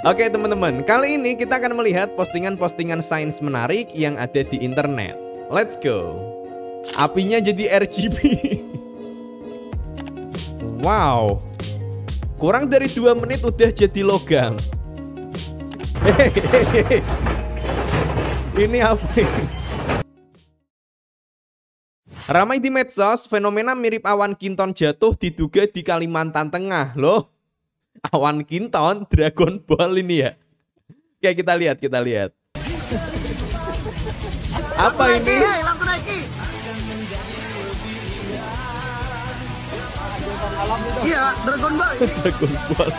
Oke teman-teman, kali ini kita akan melihat postingan-postingan sains menarik yang ada di internet. Let's go. Apinya jadi RGB. Wow. Kurang dari 2 menit udah jadi logam. Hehehe. Ini apa ini? Ramai di medsos, fenomena mirip awan kinton jatuh diduga di Kalimantan Tengah. Loh, awan kinton Dragon Ball ini ya? Oke, kita lihat. Apa ini? Iya, Dragon Ball. Dragon Ball.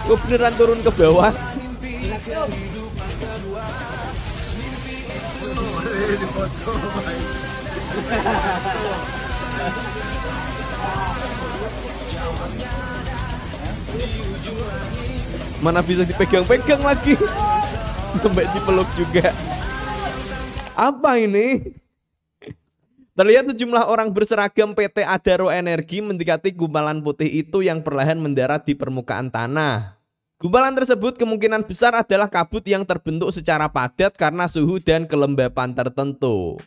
Kok beneran turun ke bawah? Mana bisa dipegang-pegang lagi? Sampai dipeluk juga. Apa ini? Terlihat sejumlah orang berseragam PT Adaro Energi mendekati gumpalan putih itu yang perlahan mendarat di permukaan tanah. Gumpalan tersebut kemungkinan besar adalah kabut yang terbentuk secara padat karena suhu dan kelembapan tertentu.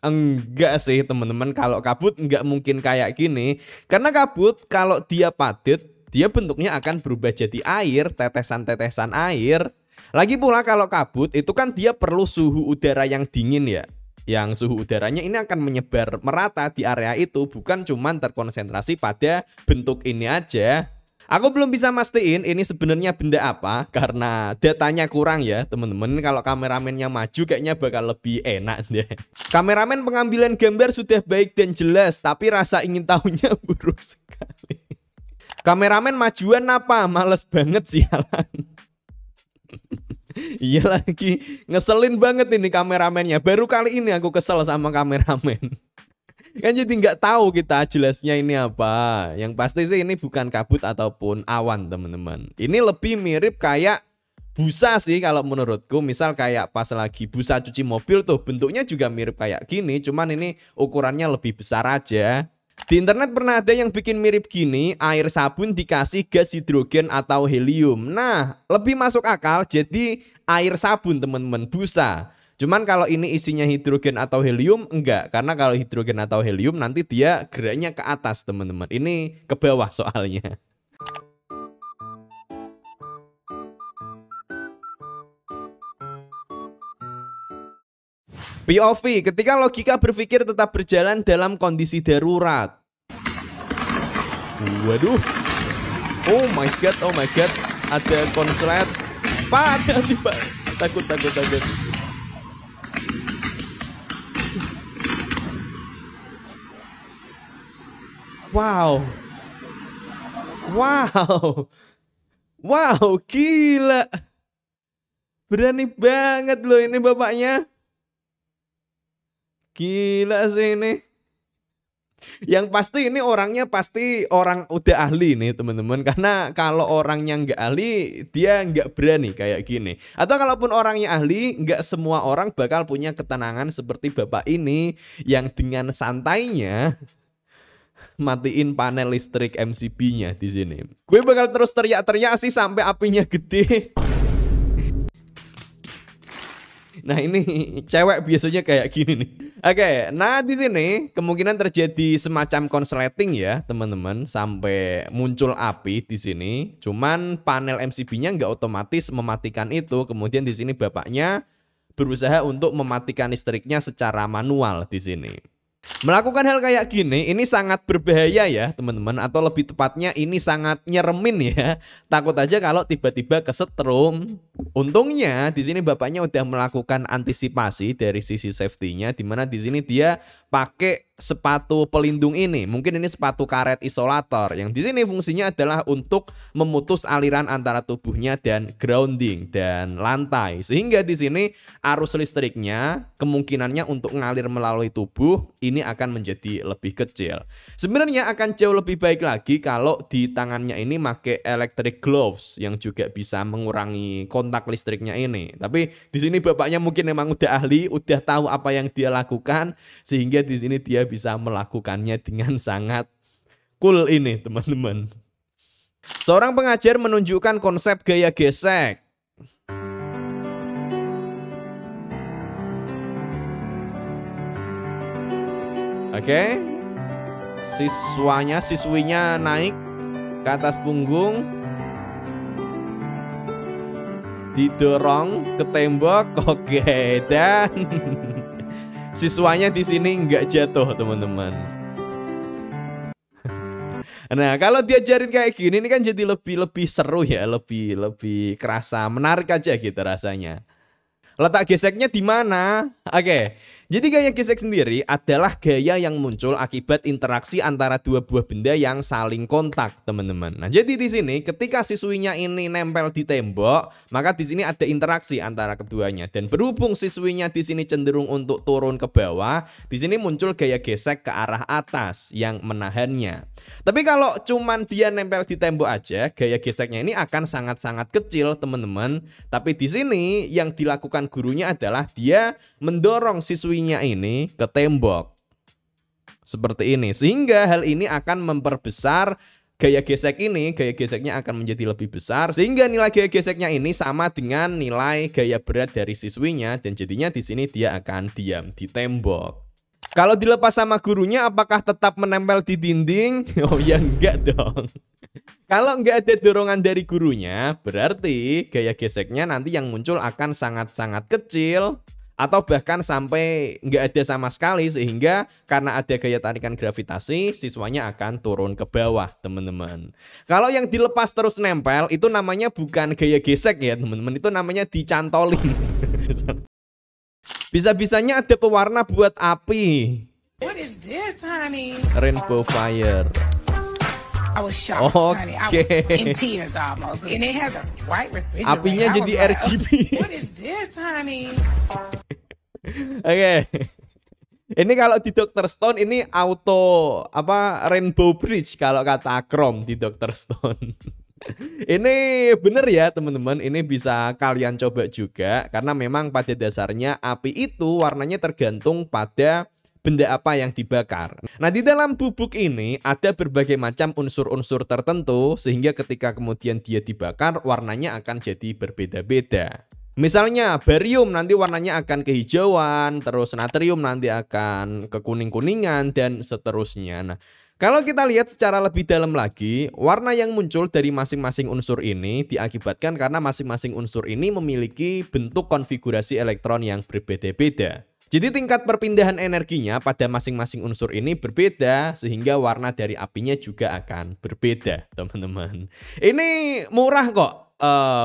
Enggak sih teman-teman, kalau kabut enggak mungkin kayak gini. Karena kabut kalau dia padat, dia bentuknya akan berubah jadi air, tetesan-tetesan air. Lagi pula kalau kabut itu kan dia perlu suhu udara yang dingin ya. Yang suhu udaranya ini akan menyebar merata di area itu, bukan cuman terkonsentrasi pada bentuk ini aja. Aku belum bisa mastiin ini sebenarnya benda apa karena datanya kurang ya teman-teman. Kalau kameramennya maju kayaknya bakal lebih enak deh. Kameramen pengambilan gambar sudah baik dan jelas, tapi rasa ingin tahunya buruk sekali. Kameramen majuan apa? Males banget sialan. Iya lagi, ngeselin banget ini kameramennya. Baru kali ini aku kesel sama kameramen. Kan jadi nggak tahu kita jelasnya ini apa. Yang pasti sih ini bukan kabut ataupun awan teman-teman. Ini lebih mirip kayak busa sih kalau menurutku. Misal kayak pas lagi busa cuci mobil tuh bentuknya juga mirip kayak gini. Cuman ini ukurannya lebih besar aja. Di internet pernah ada yang bikin mirip gini, air sabun dikasih gas hidrogen atau helium. Nah, lebih masuk akal jadi air sabun teman-teman, busa. Cuman kalau ini isinya hidrogen atau helium, enggak. Karena kalau hidrogen atau helium nanti dia geraknya ke atas teman-teman. Ini ke bawah soalnya. POV, ketika logika berpikir tetap berjalan dalam kondisi darurat. Waduh. Oh my god. Ada konslet. Pak, tiba. Takut. Wow, gila. Berani banget loh ini bapaknya. Gila sih ini. Yang pasti ini orangnya pasti orang udah ahli nih teman-teman. Karena kalau orangnya nggak ahli, dia nggak berani kayak gini. Atau kalaupun orangnya ahli, nggak semua orang bakal punya ketenangan seperti bapak ini yang dengan santainya matiin panel listrik MCB-nya di sini. Gue bakal terus teriak-teriak sih sampai apinya gede. Nah ini cewek biasanya kayak gini nih. Oke, nah di sini kemungkinan terjadi semacam konsleting ya teman-teman, sampai muncul api di sini. Cuman panel MCB-nya nggak otomatis mematikan itu. Kemudian di sini bapaknya berusaha untuk mematikan listriknya secara manual di sini. Melakukan hal kayak gini ini sangat berbahaya ya teman-teman, atau lebih tepatnya ini sangat nyeremin ya. Takut aja kalau tiba-tiba kesetrum. Untungnya di sini bapaknya udah melakukan antisipasi dari sisi safety-nya, dimana di sini dia pakai sepatu pelindung ini. Mungkin ini sepatu karet isolator yang di sini fungsinya adalah untuk memutus aliran antara tubuhnya dan grounding dan lantai. Sehingga di sini arus listriknya kemungkinannya untuk ngalir melalui tubuh ini akan menjadi lebih kecil. Sebenarnya akan jauh lebih baik lagi kalau di tangannya ini pakai electric gloves yang juga bisa mengurangi kontak listriknya ini. Tapi di sini bapaknya mungkin memang udah ahli, udah tahu apa yang dia lakukan sehingga di sini dia bisa melakukannya dengan sangat cool ini, teman-teman. Seorang pengajar menunjukkan konsep gaya gesek. Oke. Siswinya naik ke atas punggung, didorong ke tembok. Oke, dan siswanya di sini nggak jatuh, teman-teman. Nah, kalau diajarin kayak gini ini kan jadi lebih seru ya, lebih kerasa menarik aja gitu rasanya. Letak geseknya di mana? Oke. Jadi gaya gesek sendiri adalah gaya yang muncul akibat interaksi antara dua buah benda yang saling kontak, teman-teman. Nah, jadi di sini ketika siswinya ini nempel di tembok, maka di sini ada interaksi antara keduanya. Dan berhubung siswinya di sini cenderung untuk turun ke bawah, di sini muncul gaya gesek ke arah atas yang menahannya. Tapi kalau cuman dia nempel di tembok aja, gaya geseknya ini akan sangat-sangat kecil, teman-teman. Tapi di sini yang dilakukan gurunya adalah dia mendorong siswinya ini ke tembok seperti ini, sehingga hal ini akan memperbesar gaya gesek ini. Gaya geseknya akan menjadi lebih besar sehingga nilai gaya geseknya ini sama dengan nilai gaya berat dari siswinya, dan jadinya di sini dia akan diam di tembok. Kalau dilepas sama gurunya, apakah tetap menempel di dinding? Oh ya, enggak dong. Kalau nggak ada dorongan dari gurunya, berarti gaya geseknya nanti yang muncul akan sangat-sangat kecil atau bahkan sampai nggak ada sama sekali, sehingga karena ada gaya tarikan gravitasi siswanya akan turun ke bawah, teman-teman. Kalau yang dilepas terus nempel itu namanya bukan gaya gesek ya, teman-teman, itu namanya dicantolin. Bisa-bisanya ada pewarna buat api. What is this, honey? Rainbow fire. I was shocked, honey. I was in tears almost. And it has a white refrigerator. Apinya jadi RGB. What is this, honey? Oke. Ini kalau di Dr. Stone ini auto Rainbow Bridge kalau kata Chrome di Dr. Stone. Ini bener ya, teman-teman. Ini bisa kalian coba juga karena memang pada dasarnya api itu warnanya tergantung pada benda apa yang dibakar. Nah, di dalam bubuk ini ada berbagai macam unsur-unsur tertentu sehingga ketika kemudian dia dibakar warnanya akan jadi berbeda-beda. Misalnya barium nanti warnanya akan kehijauan, terus natrium nanti akan kekuning-kuningan dan seterusnya. Nah, kalau kita lihat secara lebih dalam lagi, warna yang muncul dari masing-masing unsur ini diakibatkan karena masing-masing unsur ini memiliki bentuk konfigurasi elektron yang berbeda-beda. Jadi tingkat perpindahan energinya pada masing-masing unsur ini berbeda sehingga warna dari apinya juga akan berbeda, teman-teman. Ini murah kok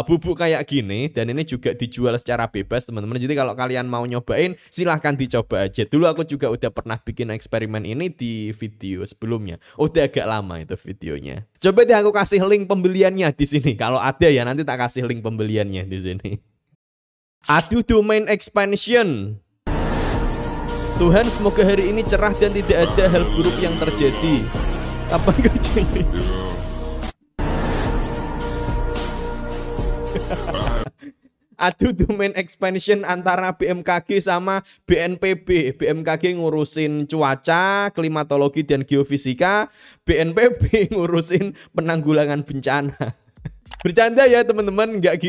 bubuk kayak gini, dan ini juga dijual secara bebas, teman-teman. Jadi kalau kalian mau nyobain silahkan dicoba aja. Dulu aku juga udah pernah bikin eksperimen ini di video sebelumnya. Udah agak lama itu videonya. Coba deh aku kasih link pembeliannya di sini. Kalau ada ya nanti tak kasih link pembeliannya di sini. Aduh, domain expansion. Tuhan, semoga hari ini cerah dan tidak ada hal buruk yang terjadi. Apa kerja ini? Aduh, domain expansion antara BMKG sama BNPB. BMKG ngurusin cuaca, klimatologi dan geofisika, BNPB ngurusin penanggulangan bencana. Bercanda ya, teman-teman, nggak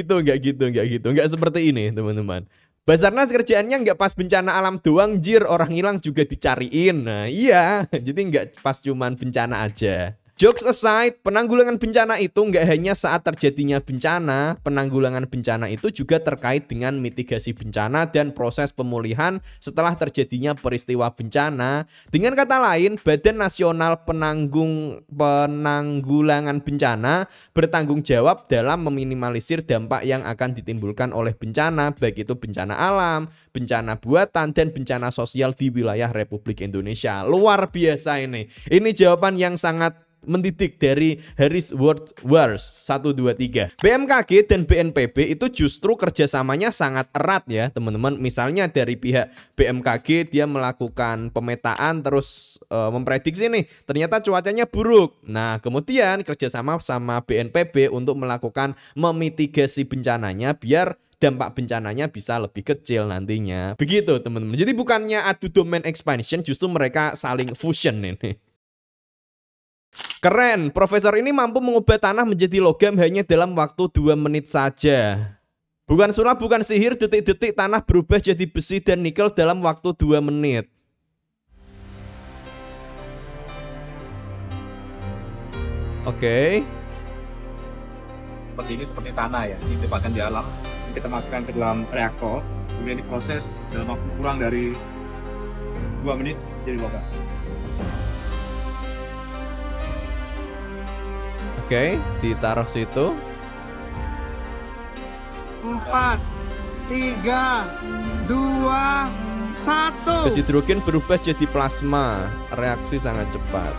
seperti ini, teman-teman. Basarnas kerjaannya nggak pas bencana alam doang, jir, orang hilang juga dicariin. Nah iya, jadi nggak pas cuman bencana aja. Jokes aside, penanggulangan bencana itu nggak hanya saat terjadinya bencana, penanggulangan bencana itu juga terkait dengan mitigasi bencana dan proses pemulihan setelah terjadinya peristiwa bencana. Dengan kata lain, Badan Nasional Penanggulangan Bencana bertanggung jawab dalam meminimalisir dampak yang akan ditimbulkan oleh bencana, baik itu bencana alam, bencana buatan, dan bencana sosial di wilayah Republik Indonesia. Luar biasa ini. Ini jawaban yang sangat mendidik dari Harris Woodward 123. BMKG dan BNPB itu justru kerjasamanya sangat erat ya teman-teman. Misalnya dari pihak BMKG dia melakukan pemetaan terus memprediksi nih ternyata cuacanya buruk. Nah kemudian kerjasama sama BNPB untuk melakukan memitigasi bencananya biar dampak bencananya bisa lebih kecil nantinya. Begitu teman-teman. Jadi bukannya adu domain expansion, justru mereka saling fusion ini. Keren, profesor ini mampu mengubah tanah menjadi logam hanya dalam waktu 2 menit saja. Bukan sulap, bukan sihir, detik-detik tanah berubah jadi besi dan nikel dalam waktu 2 menit. Oke. Seperti ini, seperti tanah ya, ditempatkan di alam. Kita masukkan ke dalam reaktor, kemudian diproses dalam waktu kurang dari 2 menit jadi logam. Oke, ditaruh situ. 4, 3, 2, 1. Gas hidrogen berubah jadi plasma. Reaksi sangat cepat.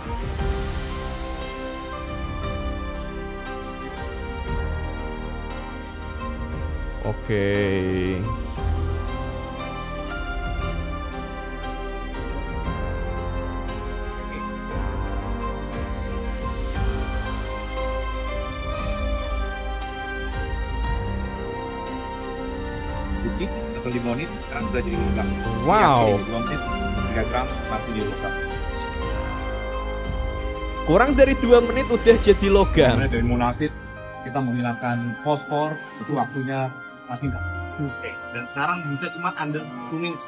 Oke. Atau 5 menit sekarang sudah jadi logam. Wow. 2 menit 3 gram langsung jadi logam. Kurang dari 2 menit udah jadi logam. Kemudian dari monoaksid kita menghilangkan fosfor, itu waktunya masih enggak. Oke. Dan sekarang bisa cuma under 2 menit,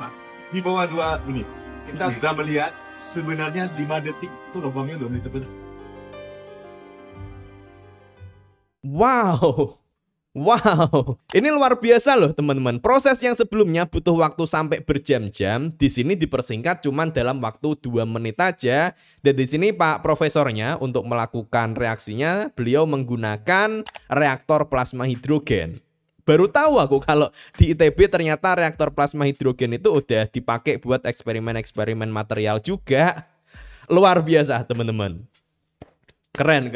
di bawah 2 menit. Kita sudah melihat sebenarnya 5 detik itu logamnya 2 menit betul. Wow. Wow, ini luar biasa loh teman-teman. Proses yang sebelumnya butuh waktu sampai berjam-jam, di sini dipersingkat cuman dalam waktu 2 menit aja. Dan di sini Pak Profesornya untuk melakukan reaksinya, beliau menggunakan reaktor plasma hidrogen. Baru tahu aku kalau di ITB ternyata reaktor plasma hidrogen itu udah dipakai buat eksperimen-eksperimen material juga. Luar biasa teman-teman. Keren.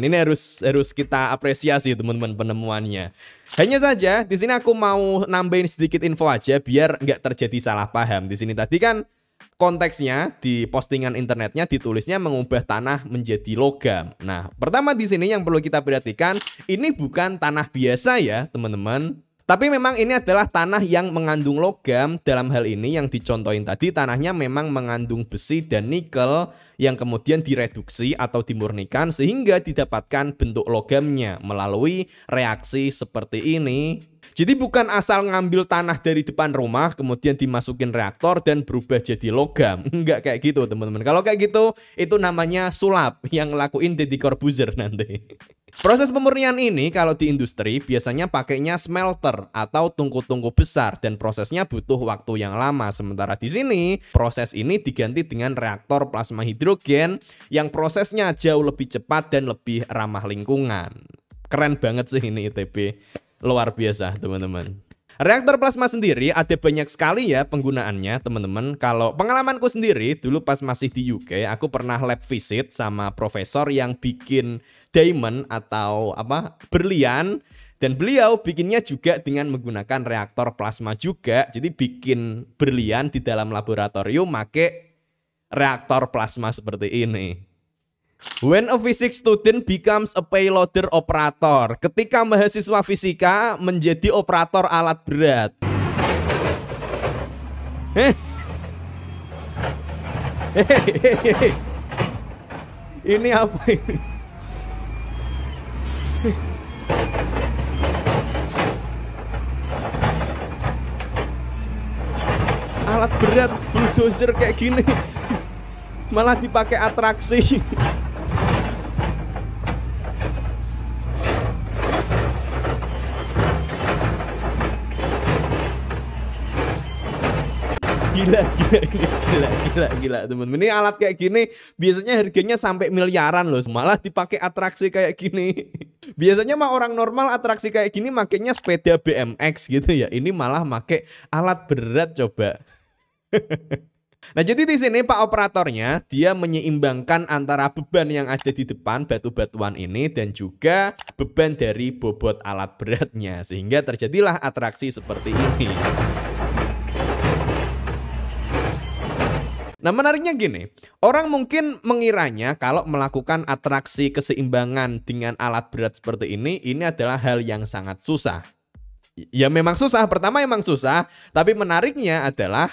Ini harus kita apresiasi teman-teman penemuannya. Hanya saja di sini aku mau nambahin sedikit info aja biar nggak terjadi salah paham. Di sini tadi kan konteksnya di postingan internetnya ditulisnya mengubah tanah menjadi logam. Nah, pertama di sini yang perlu kita perhatikan ini bukan tanah biasa ya teman-teman. Tapi memang ini adalah tanah yang mengandung logam. Dalam hal ini yang dicontohin tadi tanahnya memang mengandung besi dan nikel yang kemudian direduksi atau dimurnikan sehingga didapatkan bentuk logamnya melalui reaksi seperti ini. Jadi bukan asal ngambil tanah dari depan rumah kemudian dimasukin reaktor dan berubah jadi logam. Enggak kayak gitu teman-teman. Kalau kayak gitu itu namanya sulap yang ngelakuin Deddy Corbuzier nanti. Proses pemurnian ini kalau di industri biasanya pakainya smelter atau tungku-tungku besar dan prosesnya butuh waktu yang lama. Sementara di sini proses ini diganti dengan reaktor plasma hidrogen yang prosesnya jauh lebih cepat dan lebih ramah lingkungan. Keren banget sih ini ITB. Luar biasa teman-teman. Reaktor plasma sendiri ada banyak sekali ya penggunaannya teman-teman. Kalau pengalamanku sendiri dulu pas masih di UK aku pernah lab visit sama profesor yang bikin diamond atau berlian. Dan beliau bikinnya juga dengan menggunakan reaktor plasma juga. Jadi bikin berlian di dalam laboratorium pakai reaktor plasma seperti ini. When a physics student becomes a payloader operator. Ketika mahasiswa fisika menjadi operator alat berat. Ini apa ini? Alat berat bulldozer kayak gini malah dipakai atraksi. Gila temen. Ini alat kayak gini biasanya harganya sampai miliaran loh. Malah dipakai atraksi kayak gini. Biasanya mah orang normal atraksi kayak gini makainya sepeda BMX gitu ya. Ini malah make alat berat coba. Nah, jadi di sini Pak operatornya dia menyeimbangkan antara beban yang ada di depan batu-batuan ini dan juga beban dari bobot alat beratnya, sehingga terjadilah atraksi seperti ini. Nah, menariknya gini, orang mungkin mengiranya kalau melakukan atraksi keseimbangan dengan alat berat seperti ini adalah hal yang sangat susah. Ya memang susah, pertama emang susah, tapi menariknya adalah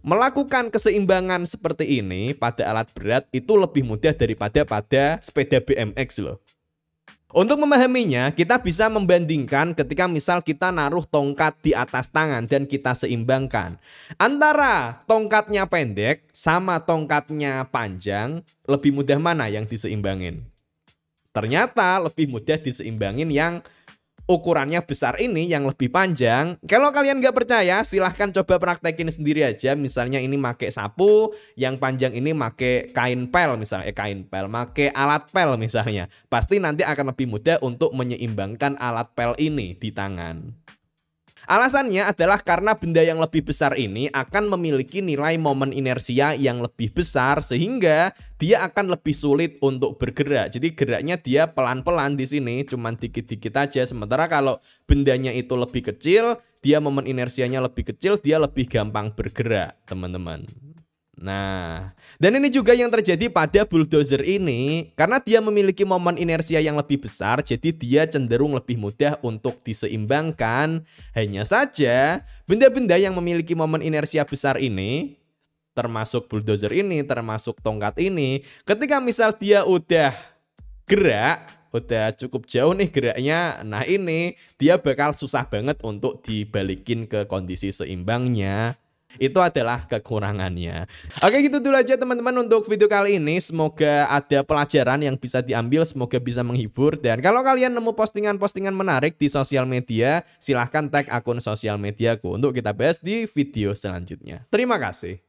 melakukan keseimbangan seperti ini pada alat berat itu lebih mudah daripada pada sepeda BMX loh. Untuk memahaminya, kita bisa membandingkan ketika misal kita naruh tongkat di atas tangan dan kita seimbangkan. Antara tongkatnya pendek sama tongkatnya panjang, lebih mudah mana yang diseimbangin? Ternyata lebih mudah diseimbangin yang ukurannya besar ini, yang lebih panjang. Kalau kalian nggak percaya, silahkan coba praktekin sendiri aja. Misalnya ini make sapu, yang panjang ini make kain pel misalnya, make alat pel misalnya. Pasti nanti akan lebih mudah untuk menyeimbangkan alat pel ini di tangan. Alasannya adalah karena benda yang lebih besar ini akan memiliki nilai momen inersia yang lebih besar sehingga dia akan lebih sulit untuk bergerak. Jadi geraknya dia pelan-pelan di sini, cuman dikit-dikit aja. Sementara kalau bendanya itu lebih kecil, dia momen inersianya lebih kecil, dia lebih gampang bergerak, teman-teman. Nah, dan ini juga yang terjadi pada bulldozer ini. Karena dia memiliki momen inersia yang lebih besar, jadi dia cenderung lebih mudah untuk diseimbangkan. Hanya saja, benda-benda yang memiliki momen inersia besar ini, termasuk bulldozer ini, termasuk tongkat ini, ketika misal dia udah gerak, udah cukup jauh nih geraknya, nah ini dia bakal susah banget untuk dibalikin ke kondisi seimbangnya. Itu adalah kekurangannya. Oke, gitu dulu aja teman-teman untuk video kali ini. Semoga ada pelajaran yang bisa diambil, semoga bisa menghibur. Dan kalau kalian nemu postingan-postingan menarik di sosial media, silahkan tag akun sosial mediaku untuk kita bahas di video selanjutnya. Terima kasih.